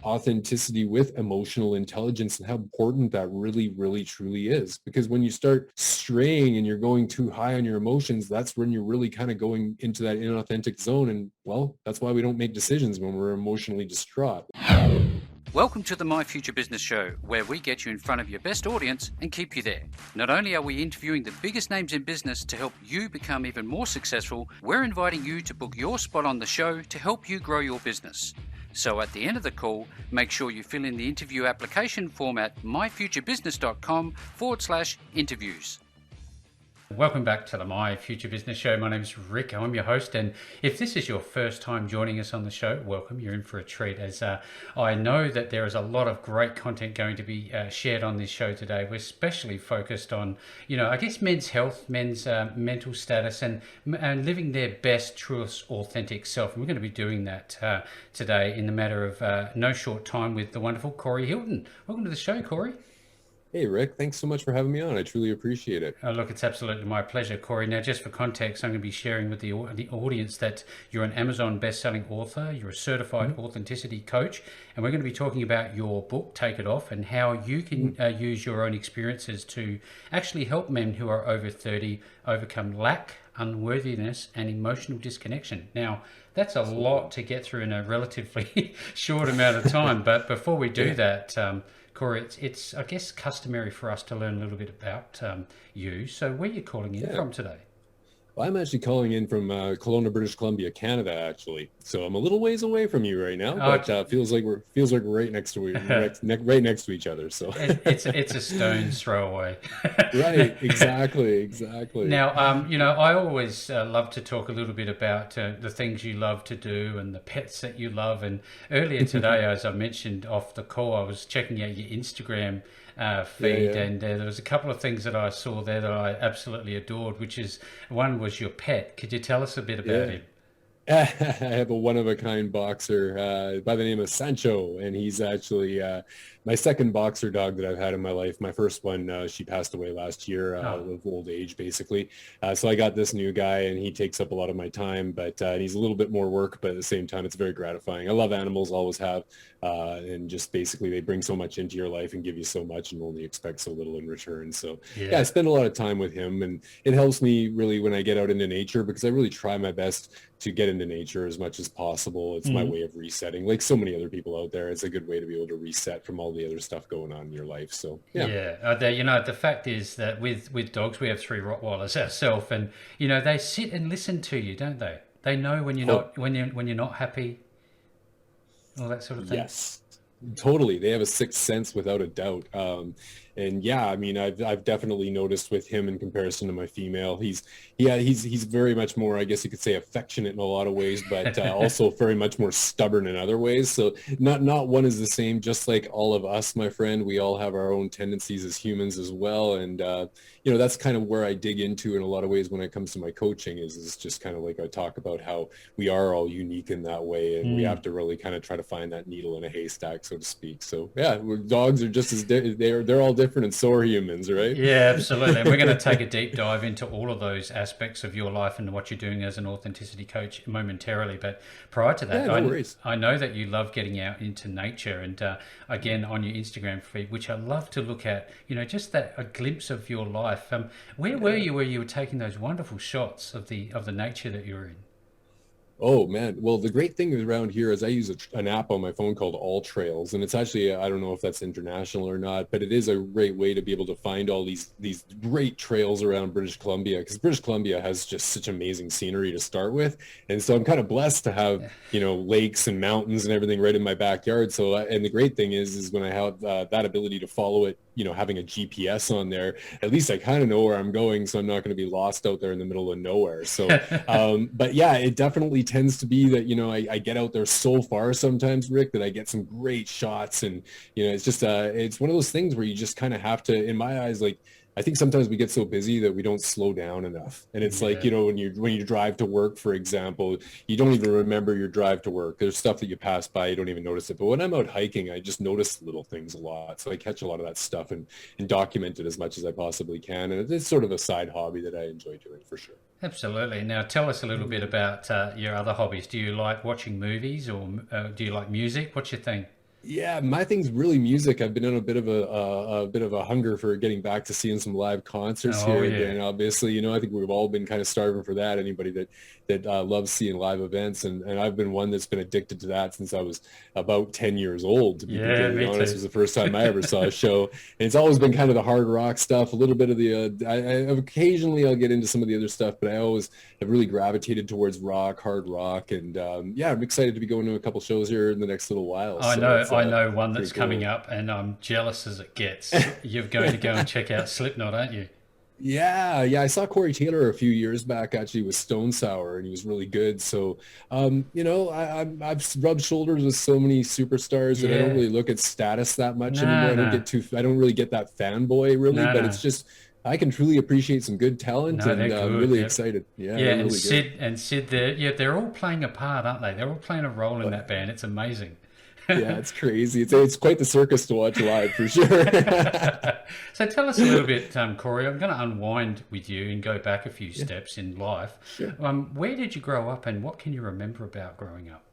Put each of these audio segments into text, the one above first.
authenticity with emotional intelligence and how important that really, really, truly is. Because when you start straying and you're going too high on your emotions, that's when you're really kind of going into that inauthentic zone. And well, that's why we don't make decisions when we're emotionally distraught. Welcome to the My Future Business Show, where we get you in front of your best audience and keep you there. Not only are we interviewing the biggest names in business to help you become even more successful, we're inviting you to book your spot on the show to help you grow your business. So at the end of the call, make sure you fill in the interview application form at myfuturebusiness.com/interviews. Welcome back to the My Future Business Show. My name is Rick. I'm your host, and if this is your first time joining us on the show, welcome. You're in for a treat, as I know that there is a lot of great content going to be shared on this show today. We're especially focused on, I guess men's health, men's mental status, and living their best, truest, authentic self. And we're going to be doing that today in the matter of no short time with the wonderful Corey Hilton. Welcome to the show, Corey. Hey, Rick, thanks so much for having me on. I truly appreciate it. Look, it's absolutely my pleasure, Corey. Now, just for context, I'm going to be sharing with the audience that you're an Amazon best-selling author, you're a certified authenticity coach, and we're going to be talking about your book, Take It Off, and how you can use your own experiences to actually help men who are over 30 overcome lack, unworthiness, and emotional disconnection. Now, that's a lot to get through in a relatively short amount of time, but before we do that, Corey, it's I guess customary for us to learn a little bit about you. So where are you calling in from today? Well, I'm actually calling in from Kelowna, British Columbia, Canada, actually. So I'm a little ways away from you right now, but feels like we're right next to right next to each other. So it's a stone's throw away. Right, exactly. Now, I always love to talk a little bit about the things you love to do and the pets that you love. And earlier today, as I mentioned off the call, I was checking out your Instagram feed, and there was a couple of things that I saw there that I absolutely adored, which is one was your pet. Could you tell us a bit about him? I have a one-of-a-kind boxer by the name of Sancho, and he's actually my second boxer dog that I've had in my life. My first one, she passed away last year of old age, basically. So I got this new guy, and he takes up a lot of my time, but he's a little bit more work, but at the same time, it's very gratifying. I love animals, always have, and just basically they bring so much into your life and give you so much and only expect so little in return. So yeah, I spend a lot of time with him, and it helps me really when I get out into nature, because I really try my best to get into nature as much as possible. It's my way of resetting. Like so many other people out there, it's a good way to be able to reset from all the other stuff going on in your life. So yeah. The fact is that with dogs, we have 3 Rottweilers ourselves, and they sit and listen to you, don't they? They know when you're not when you're not happy, all that sort of thing. Yes, totally. They have a sixth sense without a doubt. And yeah, I mean, I've definitely noticed with him in comparison to my female, he's very much more, I guess you could say, affectionate in a lot of ways, but also very much more stubborn in other ways. So not one is the same. Just like all of us, my friend, we all have our own tendencies as humans as well. And that's kind of where I dig into in a lot of ways when it comes to my coaching. Is just kind of like I talk about how we are all unique in that way, and we have to really kind of try to find that needle in a haystack, so to speak. So yeah, dogs are just as they're all different, and so are humans, right? Yeah, absolutely. And we're going to take a deep dive into all of those aspects of your life and what you're doing as an authenticity coach momentarily. But prior to that, I know that you love getting out into nature, and again on your Instagram feed, which I love to look at, just a glimpse of your life. Where were you were taking those wonderful shots of the nature that you were in? Oh man, well the great thing around here is I use an app on my phone called All Trails, and it's actually, I don't know if that's international or not, but it is a great way to be able to find all these great trails around British Columbia, because British Columbia has just such amazing scenery to start with, and so I'm kind of blessed to have lakes and mountains and everything right in my backyard. So and the great thing is when I have that ability to follow it, having a GPS on there, at least I kind of know where I'm going, so I'm not going to be lost out there in the middle of nowhere. So but yeah, it definitely tends to be that I get out there so far sometimes, Rick, that I get some great shots, and it's just it's one of those things where you just kind of have to, in my eyes, like I think sometimes we get so busy that we don't slow down enough. And it's like, when you drive to work, for example, you don't even remember your drive to work. There's stuff that you pass by, you don't even notice it. But when I'm out hiking, I just notice little things a lot. So I catch a lot of that stuff and document it as much as I possibly can. And it's sort of a side hobby that I enjoy doing, for sure. Absolutely. Now, tell us a little bit about your other hobbies. Do you like watching movies, or do you like music? What's your thing? Yeah, my thing's really music. I've been on a bit of a bit of a hunger for getting back to seeing some live concerts Oh here yeah, again. Obviously, I think we've all been kind of starving for that. Anybody that loves seeing live events, and I've been one that's been addicted to that since I was about 10 years old. To be yeah, completely me honest, too. was the first time I ever saw a show, and it's always been kind of the hard rock stuff, a little bit of the. Occasionally I'll get into some of the other stuff, but I always have really gravitated towards rock, hard rock, and yeah, I'm excited to be going to a couple shows here in the next little while. So it's I know one pretty that's coming cool. up, and I'm jealous as it gets. You're going to go and check out Slipknot, aren't you? Yeah, yeah. I saw Corey Taylor a few years back actually with Stone Sour, and he was really good. So, I've rubbed shoulders with so many superstars that I don't Yeah. really look at status that much anymore. No, no, I don't really get that fanboy really, no, but no, it's just I can truly appreciate some good talent, no. They're and I'm good. really Yep. excited. Yeah, Yeah, they're really good. And Sid, they're all playing a part, aren't they? They're all playing a role in Oh that yeah, band. It's amazing. yeah. It's crazy. It's quite the circus to watch live for sure. So tell us a little bit, Corey. I'm going to unwind with you and go back a few Yeah, steps in life. sure. Where did you grow up, and what can you remember about growing up?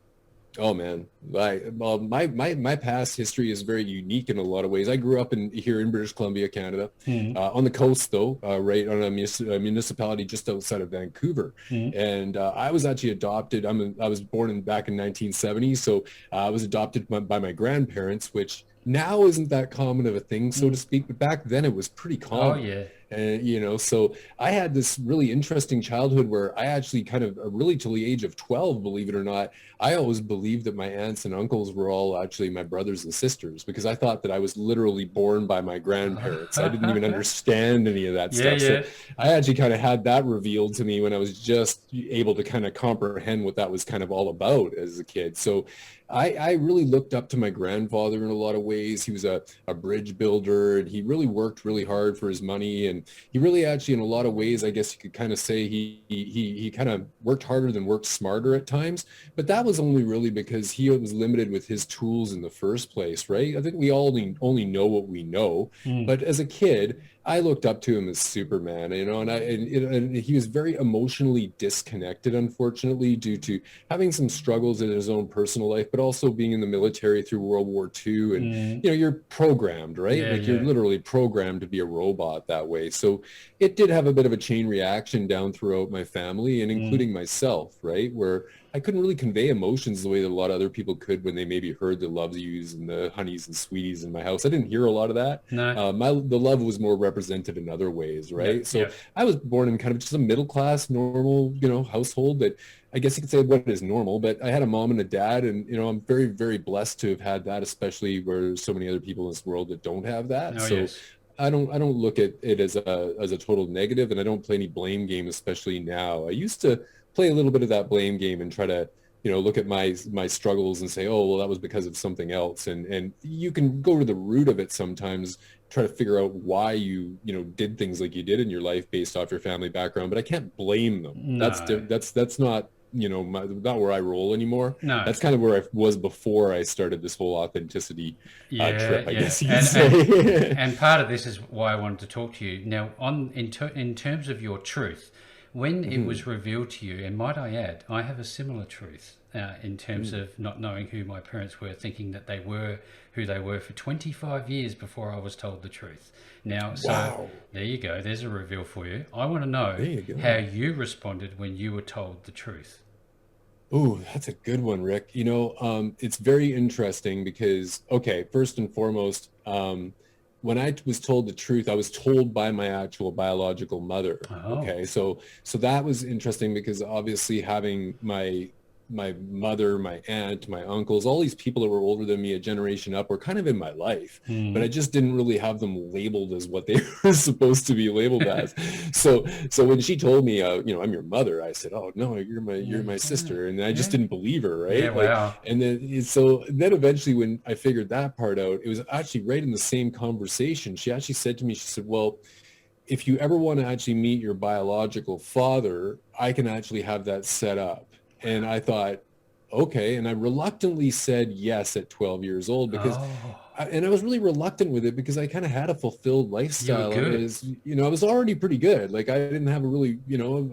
Oh man, my past history is very unique in a lot of ways. I grew up here in British Columbia, Canada, Mm, on the coast though, right on a municipality just outside of Vancouver, mm, and I was actually adopted. I was born back in 1970, so I was adopted by my grandparents, which now isn't that common of a thing, so to mm. speak, but back then it was pretty Oh common. yeah. And so I had this really interesting childhood where I actually kind of really till the age of 12, believe it or not, I always believed that my aunts and uncles were all actually my brothers and sisters because I thought that I was literally born by my grandparents. I didn't even understand any of that Yeah, stuff. So yeah. I actually kind of had that revealed to me when I was just able to kind of comprehend what that was kind of all about as a kid. So I really looked up to my grandfather in a lot of ways. He was a bridge builder and he really worked really hard for his money. And he really actually, in a lot of ways, I guess you could kind of say he kind of worked harder than worked smarter at times. But that was only really because he was limited with his tools in the first place, right? I think we all only know what we know. Mm. But as a kid, I looked up to him as Superman, and he was very emotionally disconnected, unfortunately, due to having some struggles in his own personal life, but also being in the military through World War II. And, Mm. you're programmed, right? Yeah, Like you're yeah. literally programmed to be a robot that way. So it did have a bit of a chain reaction down throughout my family and Mm. including myself, right? Where I couldn't really convey emotions the way that a lot of other people could when they maybe heard the loves yous and the honeys and sweeties in my house. I didn't hear a lot of that. No. The love was more represented in other ways, Yeah, right? So yeah. I was born in kind of just a middle class, normal, household that I guess you could say what is normal, but I had a mom and a dad, and I'm very, very blessed to have had that, especially where there's so many other people in this world that don't have that. Oh So yes. I don't look at it as a total negative, and I don't play any blame game, especially now. I used to play a little bit of that blame game and try to look at my struggles and say, oh well, that was because of something else, and you can go to the root of it sometimes, try to figure out why you did things like you did in your life based off your family background, but I can't blame them. No. That's not not where I roll anymore. No. That's kind of where I was before I started this whole authenticity Yeah, trip, I yeah. guess you could say. And part of this is why I wanted to talk to you. Now, in terms of your truth, when it Mhm. was revealed to you, and might I add, I have a similar truth in terms Mm. of not knowing who my parents were, thinking that they were who they were for 25 years before I was told the truth. Now, so Wow. there you go. There's a reveal for you. I want to There know you how go. you responded when you were told the truth. Oh, that's a good one, Rick. It's very interesting because, okay, first and foremost, when I was told the truth, I was told by my actual biological mother. Oh, Okay, so that was interesting because obviously having my mother, my aunt, my uncles, all these people that were older than me, a generation up, were kind of in my life, but I mm. just didn't really have them labeled as what they were supposed to be labeled as. So when she told me, I'm your mother, I said, oh no, you're my sister, and I just Yeah, didn't believe her, yeah. right? Like, Wow. and then eventually when I figured that part out, it was actually right in the same conversation. She actually said to me, she said, well, if you ever want to actually meet your biological father, I can actually have that set up. And I thought, okay. And I reluctantly said yes at 12 years old because Oh, I was really reluctant with it because I kind of had a fulfilled you were lifestyle. good. I was already pretty good. Like I didn't have a really,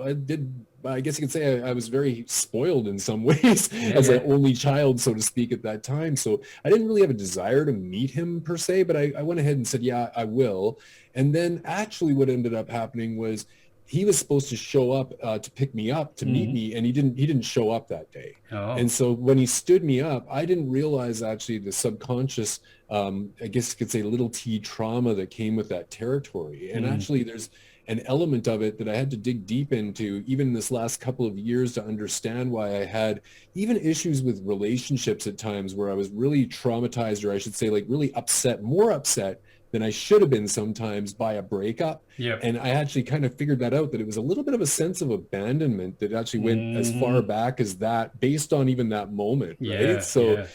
I did I guess you could say I was very spoiled in some ways Yeah, as yeah. an only child, so to speak, at that time. So I didn't really have a desire to meet him per se, but I went ahead and said, yeah, I will. And then actually what ended up happening was he was supposed to show up to pick me up to meet Mm. me, and he didn't show up that day. Oh. And so when he stood me up, I didn't realize actually the subconscious, I guess you could say, little t trauma that came with that territory. And Mm. actually there's an element of it that I had to dig deep into even this last couple of years to understand why I had even issues with relationships at times where I was really traumatized, or I should say like really upset, more upset than I should have been sometimes by a breakup. Yep. And I actually kind of figured that out, that it was a little bit of a sense of abandonment that actually went as far Hmm. back as that based on even that moment, right? Yeah, So yeah.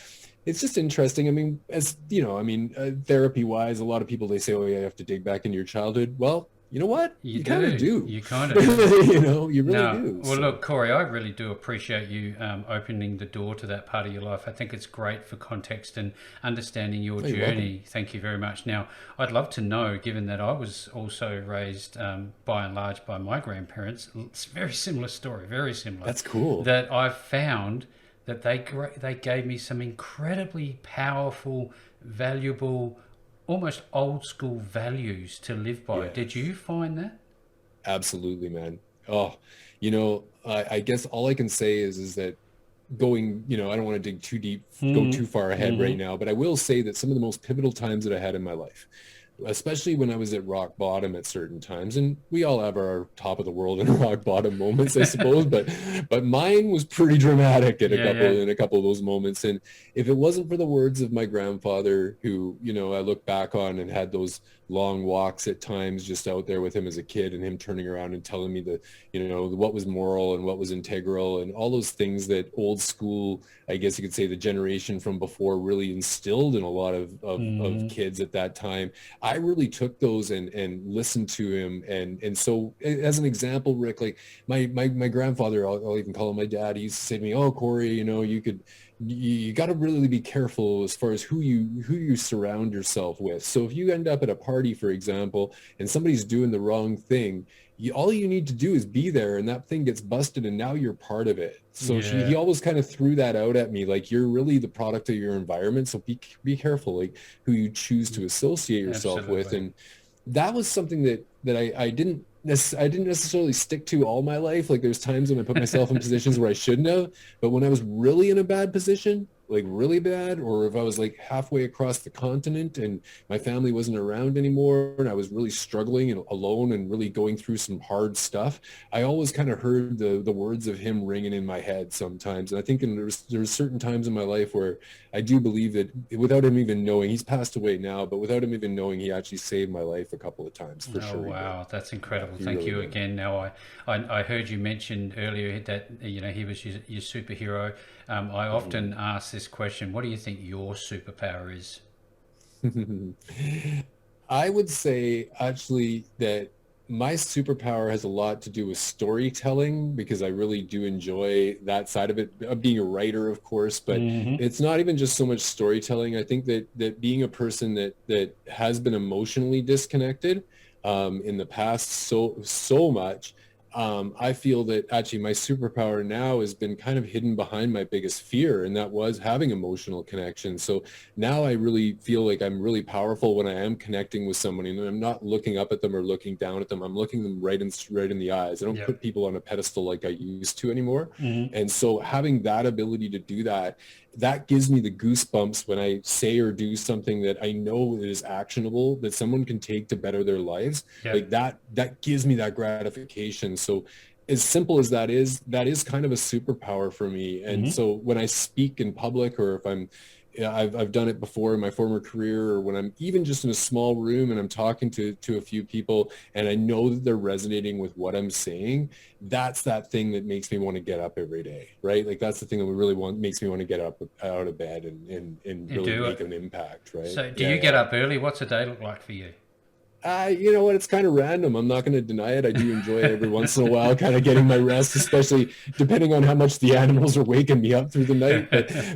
it's just interesting. I mean, as you know, I mean, therapy wise, a lot of people, they say, oh yeah, you have to dig back into your childhood. Well, you know what? You You kind of do. do. You kind of do. You know, you really No, do. well, So look, Corey, I really do appreciate you opening the door to that part of your life. I think it's great for context and understanding your oh, you're welcome. journey. Thank you very much. Now, I'd love to know, given that I was also raised by and large by my grandparents, it's a very similar story, very similar, That's cool. that I've found that they gave me some incredibly powerful, valuable, almost old school values to live by. Did Yes. you find that? Absolutely, man. Oh, you know, I guess all I can say is that going, you know, I don't want to dig too deep, go Mm-hmm. too far ahead right Mm-hmm. now, but I will say that some of the most pivotal times that I had in my life, especially when I was at rock bottom at certain times, and we all have our top of the world and rock bottom moments, I suppose, but mine was pretty dramatic at Yeah, yeah. a couple of those moments. And if it wasn't for the words of my grandfather, who, you know, I look back on and had those long walks at times just out there with him as a kid, and him turning around and telling me the, you know, what was moral and what was integral and all those things that old school, I guess you could say, the generation from before really instilled in a lot of Mm-hmm. kids at that time. I really took those and listened to him. And so as an example, Rick, like my grandfather, I'll even call him my dad, he used to say to me, oh, Corey, you know, you got to really be careful as far as who you surround yourself with. So if you end up at a party, for example, and somebody's doing the wrong thing, all you need to do is be there, and that thing gets busted, and now you're part of it. So he Yeah, always kind of threw that out at me, like you're really the product of your environment. So be careful, like who you choose to associate yourself with. absolutely. And that was something that I didn't necessarily stick to all my life. Like there's times when I put myself in positions where I shouldn't have, but when I was really in a bad position, like really bad, or if I was like halfway across the continent and my family wasn't around anymore and I was really struggling and alone and really going through some hard stuff, I always kind of heard the words of him ringing in my head sometimes. And I think there's certain times in my life where I do believe that without him even knowing, he's passed away now, but without him even knowing, he actually saved my life a couple of times. For Oh sure he did. wow, that's Yeah, incredible. he Thank really you did. again. Now I heard you mention earlier that you know he was your superhero. I often ask this question: what do you think your superpower is? I would say actually that my superpower has a lot to do with storytelling, because I really do enjoy that side of it, of being a writer, of course, but Mm-hmm. it's not even just so much storytelling. I think that being a person that has been emotionally disconnected in the past so much, I feel that actually my superpower now has been kind of hidden behind my biggest fear, and that was having emotional connection. So now I really feel like I'm really powerful when I am connecting with somebody, and I'm not looking up at them or looking down at them. I'm looking them right in the eyes. I don't Yep. put people on a pedestal like I used to anymore. Mm-hmm. And so having that ability to do that, that gives me the goosebumps when I say or do something that I know is actionable, that someone can take to better their lives. Like Yep. that gives me that gratification. So as simple as that is kind of a superpower for me. And Mm-hmm. so when I speak in public, or if I'm, yeah, I've done it before in my former career, or when I'm even just in a small room and I'm talking to a few people and I know that they're resonating with what I'm saying, that's that thing that makes me want to get up every day, right? Like that's the thing that really makes me want to get up out of bed and You really do make it. an impact, right? So, do Yeah, you get yeah. up early? What's a day look like for you? You know what? It's kind of random. I'm not going to deny it. I do enjoy every once in a while, kind of getting my rest, especially depending on how much the animals are waking me up through the night.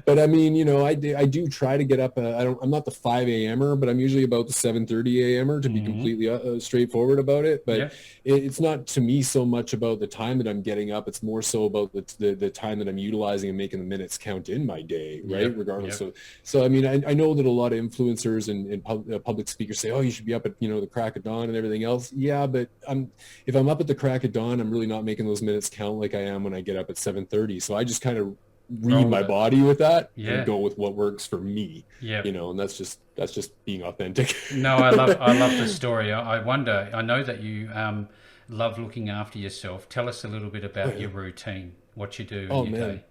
But I mean, you know, I do try to get up. I'm not the 5 a.m.er, but I'm usually about the 7:30 a.m.er to be Hmm. completely straightforward about it. But Yeah. it's not to me so much about the time that I'm getting up. It's more so about the time that I'm utilizing and making the minutes count in my day, right? Yep. Regardless. Yep. So I mean, I know that a lot of influencers and public speakers say, oh, you should be up at, you know, the crack of dawn and everything else. Yeah, but if I'm up at the crack of dawn, I'm really not making those minutes count like I am when I get up at 7:30. So I just kind of read Roll my with it. body with that and Yeah. go with what works for me, you Yep. know, and that's just being authentic. No, I love the story. I wonder. I know that you love looking after yourself. Tell us a little bit Oh about yeah. your routine, what you do in Oh your man. day.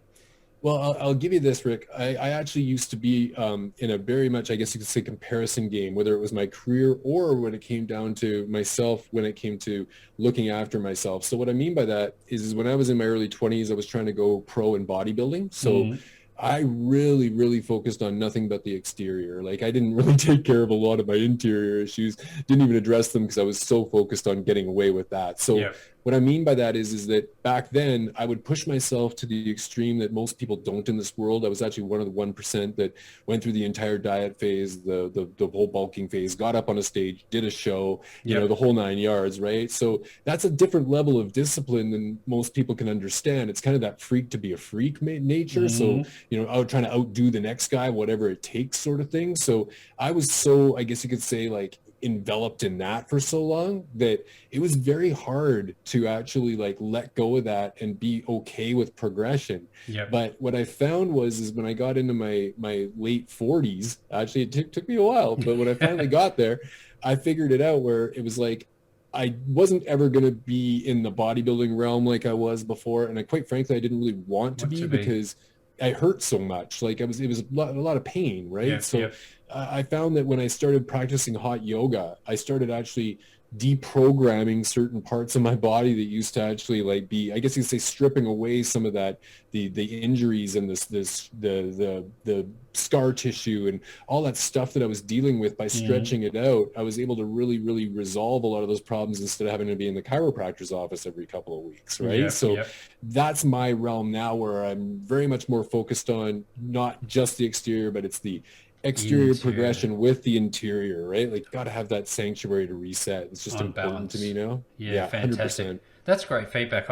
Well, I'll give you this, Rick. I actually used to be in a very much, I guess you could say, comparison game, whether it was my career or when it came down to myself, when it came to looking after myself. So what I mean by that is when I was in my early 20s, I was trying to go pro in bodybuilding. So Mm. I really, really focused on nothing but the exterior. Like I didn't really take care of a lot of my interior issues, didn't even address them because I was so focused on getting away with that. So Yep. what I mean by that is that back then I would push myself to the extreme that most people don't in this world. I was actually one of the 1% that went through the entire diet phase, the whole bulking phase, got up on a stage, did a show, you know, Yep. the whole 9 yards, right? So that's a different level of discipline than most people can understand. It's kind of that freak to be a freak nature. So, Mm. you know, out trying to outdo the next guy, whatever it takes sort of thing. So I was so, I guess you could say, like enveloped in that for so long that it was very hard to actually like let go of that and be okay with progression. Yep. But what I found was is when I got into my late 40s, actually it took me a while, but when I finally got there, I figured it out where it was like I wasn't ever going to be in the bodybuilding realm like I was before. And I, quite frankly, I didn't really want to Want be to be? because I hurt so much. Like it was a lot of pain, right? Yep. So Yep. I found that when I started practicing hot yoga, I started actually deprogramming certain parts of my body that used to actually like be, I guess you could say, stripping away some of that, the injuries and the scar tissue and all that stuff that I was dealing with by Mm. stretching it out. I was able to really, really resolve a lot of those problems instead of having to be in the chiropractor's office every couple of weeks, right? Yep. So Yep. that's my realm now where I'm very much more focused on not just the exterior, but it's the exterior Into progression with the interior, right? Like got to have that sanctuary to reset. It's just on important to me balance. now. Yeah, Yeah, fantastic. 100%. That's great feedback.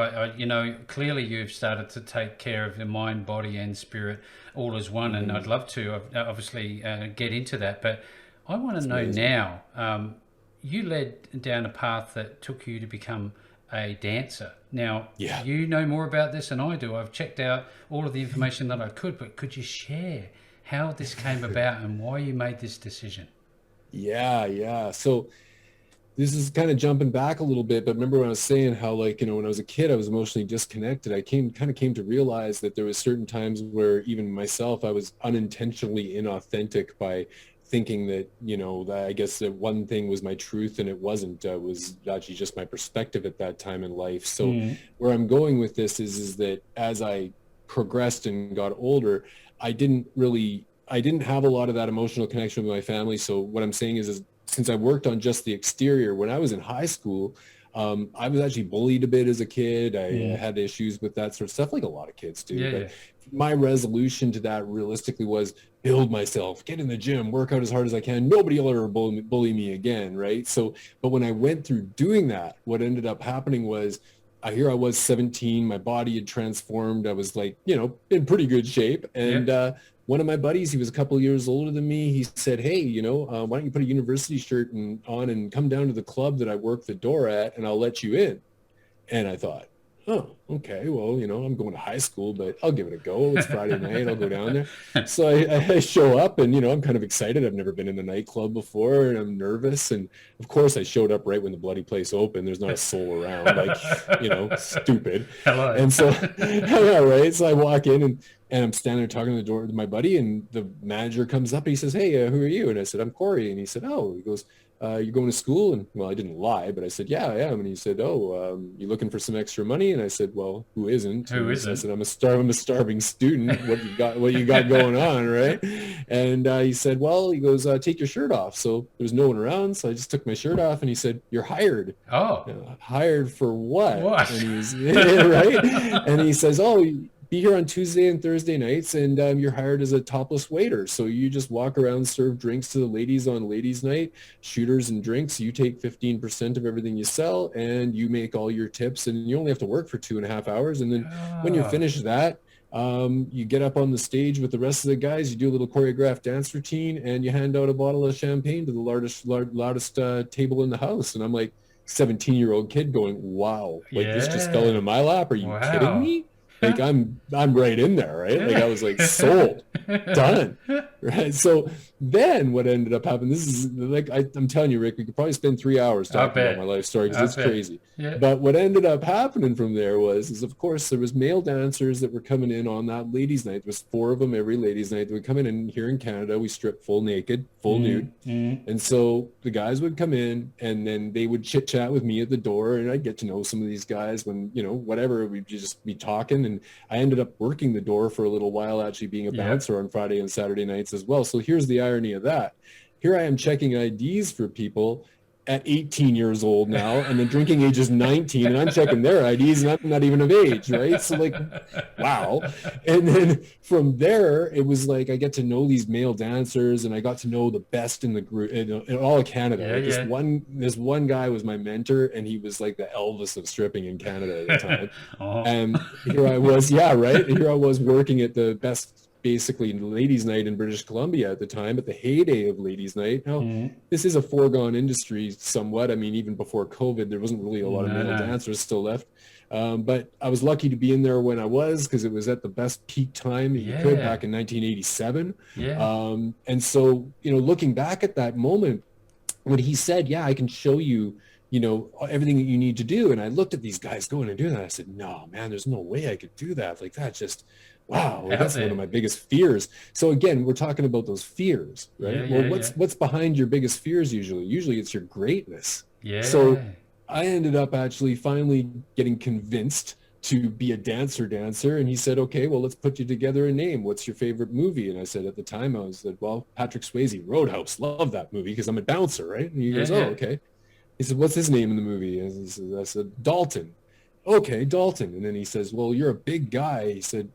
Clearly you've started to take care of the mind, body, and spirit all as one, and I'd Hmm. love to obviously get into that. But I want to It's know amazing. now. You led down a path that took you to become a dancer. Now, Yeah. you know more about this than I do. I've checked out all of the information that I could, but could you share how this came about and why you made this decision? Yeah, yeah. So this is kind of jumping back a little bit, but remember when I was saying how, like, you know, when I was a kid, I was emotionally disconnected. I came to realize that there was certain times where even myself, I was unintentionally inauthentic by thinking that, you know, that I guess that one thing was my truth and it wasn't. It was actually just my perspective at that time in life. So Mm. where I'm going with this is that as I progressed and got older, I didn't have a lot of that emotional connection with my family. So what I'm saying is since I worked on just the exterior, when I was in high school, I was actually bullied a bit as a kid. I Mm. had issues with that sort of stuff, like a lot of kids do. Yeah, But yeah. my resolution to that realistically was build myself, get in the gym, work out as hard as I can. Nobody will ever bully me again, right? So, but when I went through doing that, what ended up happening was I was 17, my body had transformed. I was like, you know, in pretty good shape. And Yep. one of my buddies, he was a couple of years older than me. He said, hey, you know, why don't you put a university shirt on and come down to the club that I work the door at and I'll let you in. And I thought, oh, okay, well, you know, I'm going to high school, but I'll give it a go. It's Friday night. I'll go down there. So I show up and, you know, I'm kind of excited. I've never been in a nightclub before and I'm nervous. And of course I showed up right when the bloody place opened. There's not a soul around, like, you know, stupid. Hello. And so, yeah, right. So I walk in and And I'm standing there talking to the door to my buddy, and the manager comes up and he says, "Hey, who are you?" And I said, "I'm Corey." And he said, "Oh," he goes, "You're going to school?" And well, I didn't lie, but I said, "Yeah, I am." And he said, "Oh, you looking for some extra money?" And I said, "Well, who isn't?" Who And I isn't? said, I'm a starving student. What you got going on, right?" And he said, "Well," he goes, "Take your shirt off." So there was no one around, so I just took my shirt off, and he said, "You're hired." Oh, Hired for what? what? And he's right. And he says, "Oh, be here on Tuesday and Thursday nights, and you're hired as a topless waiter. So you just walk around, serve drinks to the ladies on ladies' night, shooters and drinks. You take 15% of everything you sell, and you make all your tips. And you only have to work for 2.5 hours. And then when you Oh, finish that, you get up on the stage with the rest of the guys. You do a little choreographed dance routine, and you hand out a bottle of champagne to the loudest table in the house." And I'm like, 17-year-old kid going, "Wow, like this just fell yeah. into my lap. Are you kidding Wow. me?" Like I'm right in there, right? Like I was like sold, done, right? So then what ended up happening, this is like I'm telling you, Rick, we could probably spend 3 hours I talking about my bet. life story because I it's bet. crazy. Yeah. But what ended up happening from there is of course there was male dancers that were coming in on that ladies' night. There was 4 of them every ladies' night. They would come in, and here in Canada we strip full naked, full nude. Mm. And so the guys would come in, and then they would chit chat with me at the door, and I'd get to know some of these guys when, whatever, we'd just be talking. And I ended up working the door for a little while, actually being a Yep. bouncer on Friday and Saturday nights as well. So here's the irony of that. Here I am checking IDs for people at 18 years old now, and the drinking age is 19, and I'm checking their IDs, and I'm not even of age, right? So like, wow. And then from there, it was like I get to know these male dancers, and I got to know the best in the group in all of Canada. Yeah, Like yeah. this one guy was my mentor, and he was like the Elvis of stripping in Canada at the time. Oh, And here I was, yeah, right. Here I was working at the best, basically ladies' night in British Columbia at the time, at the heyday of ladies' night. Now, this is a foregone industry somewhat. I mean, even before COVID, there wasn't really a lot of no, male no. dancers still left. But I was lucky to be in there when I was, because it was at the best peak time that you could Yeah. back in 1987. Yeah. And so, looking back at that moment, when he said, "Yeah, I can show you, everything that you need to do." And I looked at these guys going and doing that. I said, "No, man, there's no way I could do that. Like that just, wow, like Out that's one of there. my biggest fears." So again, we're talking about those fears, Yeah, right? Well, yeah, yeah. what's behind your biggest fears usually? Usually it's your greatness. So Yeah. I ended up actually finally getting convinced to be a dancer. And he said, "Okay, well, let's put you together a name. What's your favorite movie?" And I said, at the time, I said, "Well, Patrick Swayze, Roadhouse. Love that movie because I'm a bouncer, right?" And he Yeah, goes, "Oh, yeah. okay." He said, "What's his name in the movie?" And I said, "Dalton." "Okay, Dalton." And then he says, "Well, you're a big guy." He said,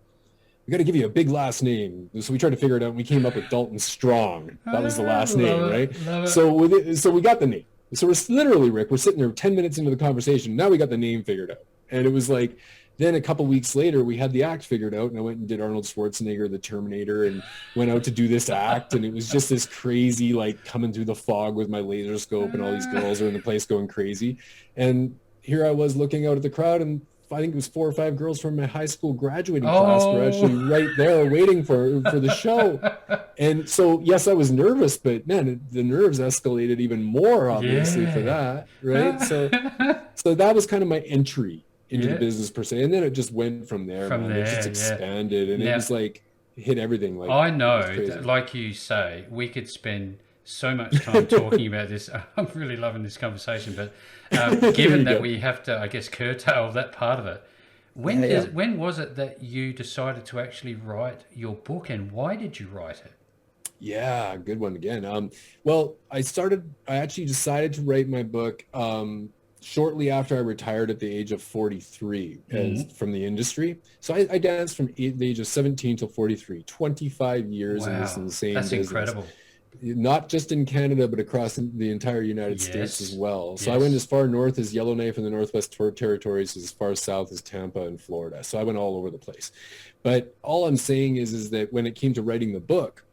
"We got to give you a big last name." So we tried to figure it out. And we came up with Dalton Strong. That was the last name, Love right? it. Love it. So we got the name. So we're literally, Rick, we're sitting there 10 minutes into the conversation. Now we got the name figured out. And it was like, then a couple weeks later, we had the act figured out, and I went and did Arnold Schwarzenegger, the Terminator, and went out to do this act. And it was just this crazy, like coming through the fog with my laser scope, and all these girls are in the place going crazy. And here I was looking out at the crowd, and I think it was 4 or 5 girls from my high school graduating class were Oh. actually right there waiting for the show. And so, yes, I was nervous, but man, the nerves escalated even more, obviously, for Yeah. that, right? So that was kind of my entry into the Yeah. business per se, and then it just went from there, From man. It just there, yeah. expanded, and it Now, was like hit everything. Like I it was know that, crazy. like you say, we could spend so much time talking about this. I'm really loving this conversation, but There given you that go. we have to, I guess, curtail that part of it, Yeah, yeah. when was it that you decided to actually write your book, and why did you write it? Yeah, good one again. Well, I actually decided to write my book shortly after I retired at the age of 43 from the industry. So I danced from the age of 17 till 43, 25 years in this Wow, insane that's business. incredible. Not just in Canada, but across the entire United States as Yes, well. So I went yes. as far north as Yellowknife in the Northwest Territories, as far south as Tampa and Florida. So I went all over the place. But all I'm saying is that when it came to writing the book,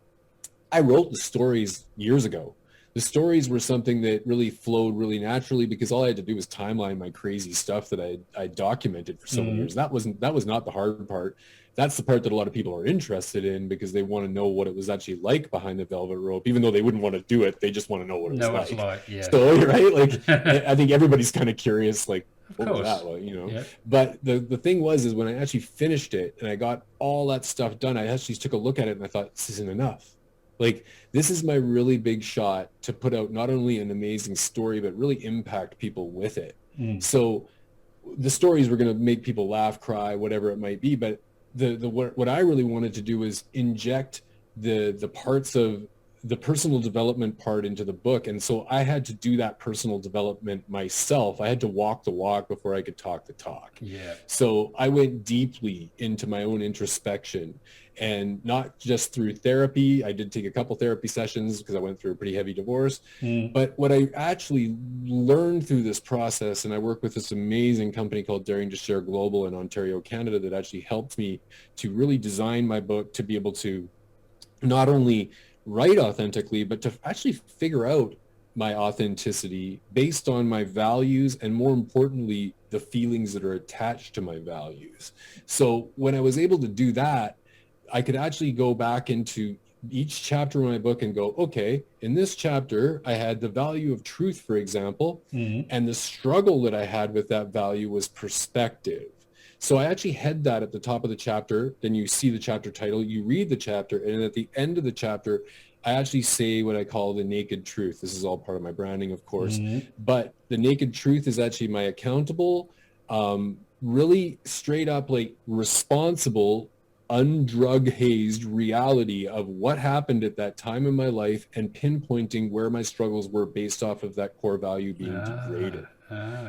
I wrote the stories years ago. The stories were something that really flowed really naturally because all I had to do was timeline my crazy stuff that I documented for so many years. That was not the hard part. That's the part that a lot of people are interested in because they want to know what it was actually like behind the velvet rope. Even though they wouldn't want to do it, they just want to know what it was Know what it's like. like, yeah. So, right, like I think everybody's kind of curious, like Of what was course. that like, you know? Yeah. But the thing was, is when I actually finished it and I got all that stuff done, I actually took a look at it and I thought, this isn't enough. Like, this is my really big shot to put out not only an amazing story, but really impact people with it. Mm. So the stories were going to make people laugh, cry, whatever it might be. But what I really wanted to do was inject the parts of the personal development part into the book. And so I had to do that personal development myself. I had to walk the walk before I could talk the talk. Yeah. So I went deeply into my own introspection, and not just through therapy. I did take a couple therapy sessions because I went through a pretty heavy divorce. Mm. But what I actually learned through this process, and I work with this amazing company called Daring to Share Global in Ontario, Canada, that actually helped me to really design my book to be able to not only write authentically, but to actually figure out my authenticity based on my values, and more importantly, the feelings that are attached to my values. So when I was able to do that, I could actually go back into each chapter of my book and go, okay, in this chapter, I had the value of truth, for example, Mm. and the struggle that I had with that value was perspective. So I actually had that at the top of the chapter. Then you see the chapter title, you read the chapter, and at the end of the chapter, I actually say what I call the naked truth. This is all part of my branding, of course, Mm. but the naked truth is actually my accountable, really straight up, like, responsible, undrug hazed reality of what happened at that time in my life, and pinpointing where my struggles were based off of that core value being degraded.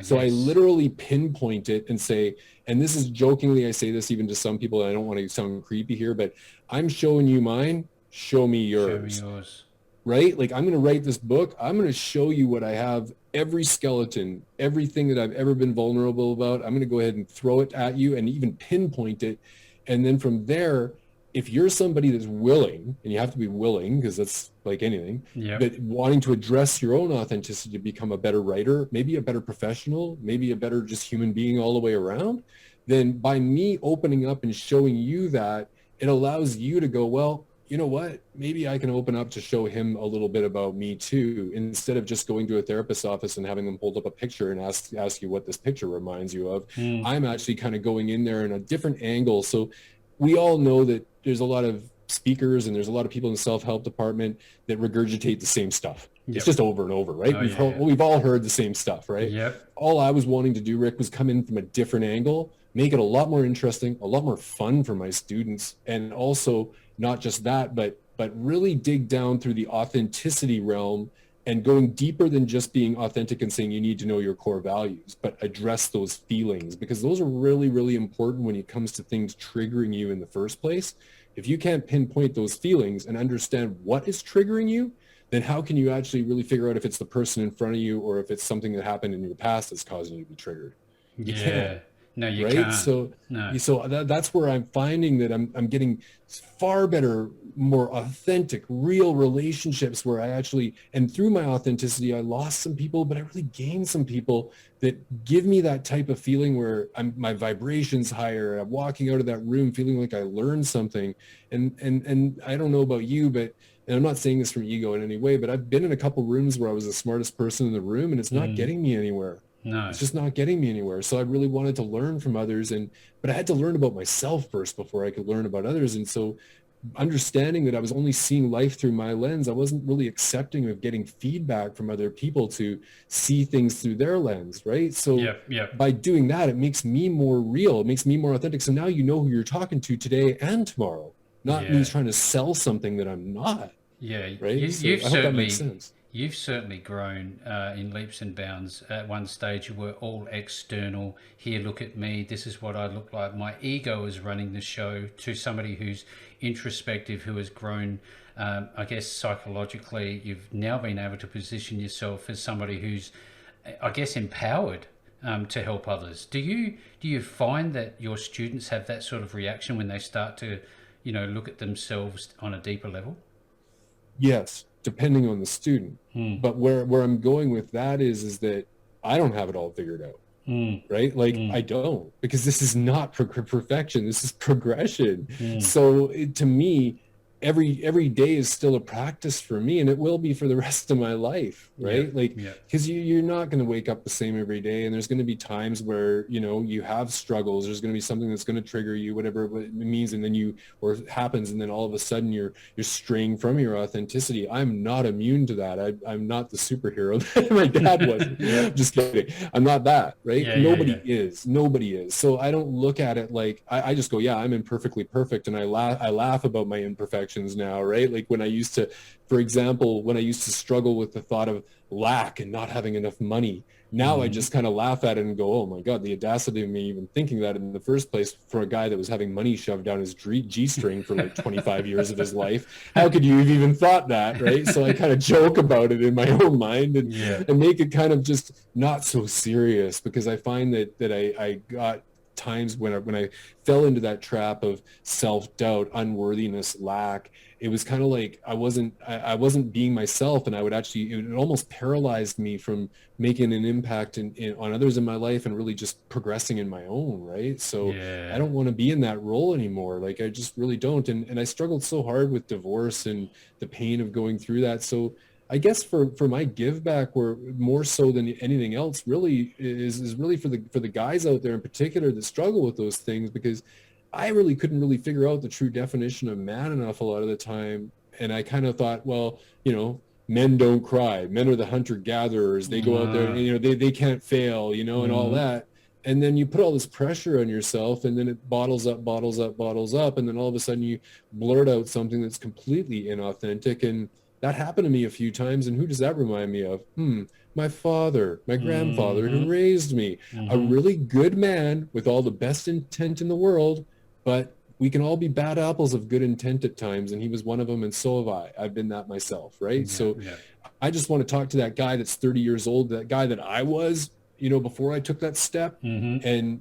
So I Yes. literally pinpoint it and say, and this is jokingly, I say this even to some people, and I don't want to sound creepy here, but I'm showing you mine, show me Show me yours, yours. right? Like, I'm going to write this book. I'm going to show you what I have, every skeleton, everything that I've ever been vulnerable about. I'm going to go ahead and throw it at you and even pinpoint it. And then from there, if you're somebody that's willing, and you have to be willing because that's like anything, Yep. but wanting to address your own authenticity to become a better writer, maybe a better professional, maybe a better just human being all the way around, then by me opening up and showing you that, it allows you to go, well, you know what, maybe I can open up to show him a little bit about me too, instead of just going to a therapist's office and having them hold up a picture and ask you what this picture reminds you of. Mm. I'm actually kind of going in there in a different angle. So we all know that there's a lot of speakers and there's a lot of people in the self-help department that regurgitate the same stuff. It's Yep. just over and over, right? Oh We've yeah. we've all heard the same stuff, right? Yep. All I was wanting to do, Rick, was come in from a different angle, make it a lot more interesting, a lot more fun for my students, and also not just that, but really dig down through the authenticity realm and going deeper than just being authentic and saying you need to know your core values, but address those feelings, because those are really, really important when it comes to things triggering you in the first place. If you can't pinpoint those feelings and understand what is triggering you, then how can you actually really figure out if it's the person in front of you or if it's something that happened in your past that's causing you to be triggered? You can't, Yeah. No, you right? can't. So No. that's where I'm finding that I'm getting far better, more authentic, real relationships where I actually, and through my authenticity, I lost some people, but I really gained some people that give me that type of feeling where my vibration's higher. I'm walking out of that room feeling like I learned something. And I don't know about you, but, and I'm not saying this from ego in any way, but I've been in a couple rooms where I was the smartest person in the room and it's not Mm. getting me anywhere. No. It's just not getting me anywhere. So I really wanted to learn from others, but I had to learn about myself first before I could learn about others. And so understanding that I was only seeing life through my lens, I wasn't really accepting of getting feedback from other people to see things through their lens, right? So Yep. Yep. by doing that, it makes me more real. It makes me more authentic. So now you know who you're talking to today and tomorrow, not me Yeah. trying to sell something that I'm not, Yeah. right? So You've I hope that makes certainly sense. you've certainly grown in leaps and bounds. At one stage, you were all external. Here, look at me. This is what I look like. My ego is running the show. To somebody who's introspective, who has grown, I guess psychologically, you've now been able to position yourself as somebody who's, I guess, empowered to help others. Do you find that your students have that sort of reaction when they start to, look at themselves on a deeper level? Yes, depending on the student. Hmm. But where I'm going with that is that I don't have it all figured out, Hmm. right? Like, Hmm. I don't, because this is not perfection. This is progression. Hmm. So to me, every day is still a practice for me, and it will be for the rest of my life, Yeah. right? Like, Yeah. because you're not going to wake up the same every day, and there's going to be times where, you know, you have struggles. There's going to be something that's going to trigger you, whatever it means, and then or it happens, and then all of a sudden you're straying from your authenticity. I'm not immune to that. I'm not the superhero that my dad was. Yeah. Just kidding. I'm not that, right? Yeah. Yeah. Yeah. Nobody is. So I don't look at it like, I just go, yeah, I'm imperfectly perfect, and I laugh about my imperfections now, right? Like when I used to, for example, when I used to struggle with the thought of lack and not having enough money, now I Hmm. just kind of laugh at it and go, oh my God, the audacity of me even thinking that in the first place for a guy that was having money shoved down his G-string for like 25 years of his life. How could you have even thought that, right? So I kind of joke about it in my own mind, Yeah. and make it kind of just not so serious, because I find that I got times when I fell into that trap of self-doubt, unworthiness, lack. It was kind of like I wasn't being myself, and I would actually, it almost paralyzed me from making an impact on others in my life, and really just progressing in my own, right? So I Yeah. don't want to be in that role anymore. Like, I just really don't. And I struggled so hard with divorce and the pain of going through that. So I guess for my give back, where more so than anything else, really is really for the guys out there in particular that struggle with those things, because I really couldn't really figure out the true definition of man enough a lot of the time. And I kind of thought, well, you know, men don't cry. Men are the hunter gatherers. They go out there and, Uh, you know, they can't fail, you know, and all hmm. that. And then you put all this pressure on yourself, and then it bottles up, bottles up, bottles up. And then all of a sudden you blurt out something that's completely inauthentic. And that happened to me a few times. And who does that remind me of? My father, my grandfather who Hmm. raised me, a Hmm. really good man with all the best intent in the world, but we can all be bad apples of good intent at times. And he was one of them. And so have I. I've been that myself. Right. Yeah. So Yeah. I just want to talk to that guy that's 30 years old, that guy that I was, you know, before I took that step, Hmm. and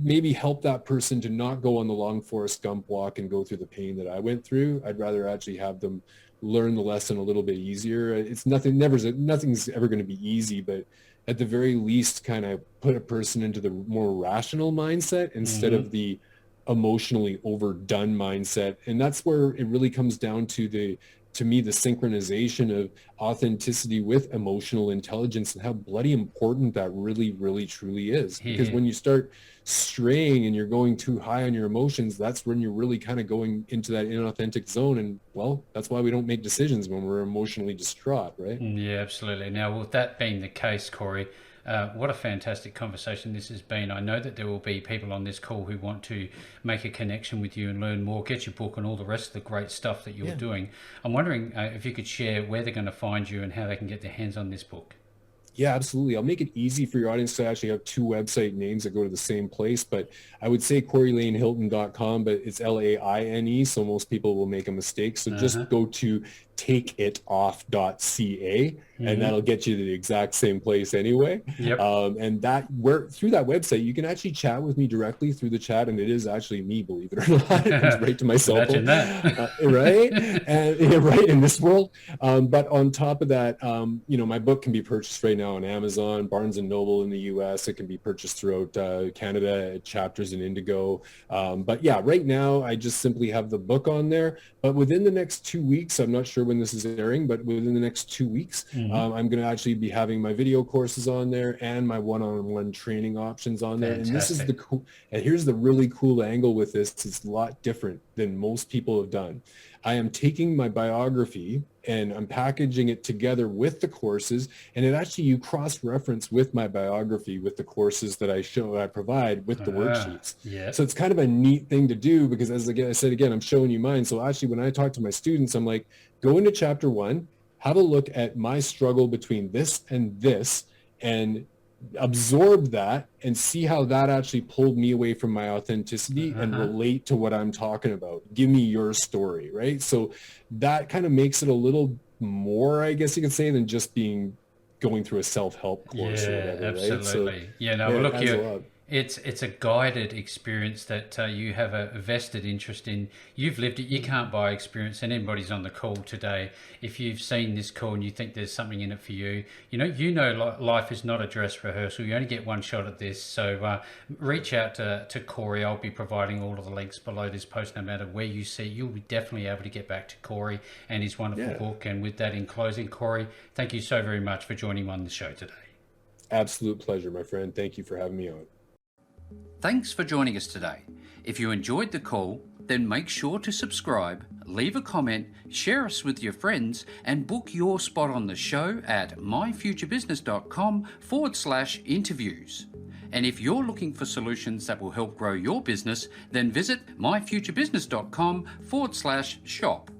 maybe help that person to not go on the long Forrest Gump walk and go through the pain that I went through. I'd rather actually have them learn the lesson a little bit easier. It's nothing's ever going to be easy, but at the very least, kind of put a person into the more rational mindset instead Hmm. of the emotionally overdone mindset. And that's where it really comes down to to me, the synchronization of authenticity with emotional intelligence, and how bloody important that really, really, truly is. Because Here. when you start straying and you're going too high on your emotions, that's when you're really kind of going into that inauthentic zone. And well, that's why we don't make decisions when we're emotionally distraught, right? Yeah, absolutely. Now, with that being the case, Corey, what a fantastic conversation this has been. I know that there will be people on this call who want to make a connection with you and learn more, get your book and all the rest of the great stuff that you're Yeah. doing. I'm wondering if you could share where they're going to find you and how they can get their hands on this book. Yeah, absolutely. I'll make it easy for your audience to actually have two website names that go to the same place, but I would say CoreyLaneHilton.com, but it's Laine, so most people will make a mistake. So Uh-huh. just go to takeitoff.ca, and Mm-hmm. that'll get you to the exact same place anyway. Yep. And that where through that website, you can actually chat with me directly through the chat, and it is actually me, believe it or not. It's right to my cell phone, Imagine that. right? And yeah, right in this world. But on top of that, you know, my book can be purchased right now on Amazon, Barnes and Noble in the U.S. It can be purchased throughout Canada at chapters in Indigo. But yeah, right now I just simply have the book on there. But within the next 2 weeks, I'm not sure when this is airing, but within the next 2 weeks, Hmm. I'm going to actually be having my video courses on there and my one-on-one training options on there. And this is Fantastic. the cool, and here's the really cool angle with this. It's a lot different than most people have done. I am taking my biography and I'm packaging it together with the courses, and it actually, you cross-reference with my biography with the courses that I provide with the worksheets. Yeah. So it's kind of a neat thing to do, because as I said again, I'm showing you mine. So actually, when I talk to my students, I'm like, go into chapter 1, have a look at my struggle between this and this, and absorb that and see how that actually pulled me away from my authenticity, and Uh-huh. relate to what I'm talking about. Give me your story, right? So that kind of makes it a little more, I guess you could say, than just being going through a self-help course or Yeah, whatever, right? So absolutely. Yeah, no, well, yeah, it look, adds a lot. It's a guided experience that you have a vested interest in. You've lived it. You can't buy experience. And anybody's on the call today, if you've seen this call and you think there's something in it for you, life is not a dress rehearsal. You only get one shot at this. So reach out to Corey. I'll be providing all of the links below this post. No matter where you see, you'll be definitely able to get back to Corey and his wonderful book. And with that, in closing, Corey, thank you so very much for joining me on the show today. Absolute pleasure, my friend. Thank you for having me on. Thanks for joining us today. If you enjoyed the call, then make sure to subscribe, leave a comment, share us with your friends, and book your spot on the show at myfuturebusiness.com/interviews. And if you're looking for solutions that will help grow your business, then visit myfuturebusiness.com/shop.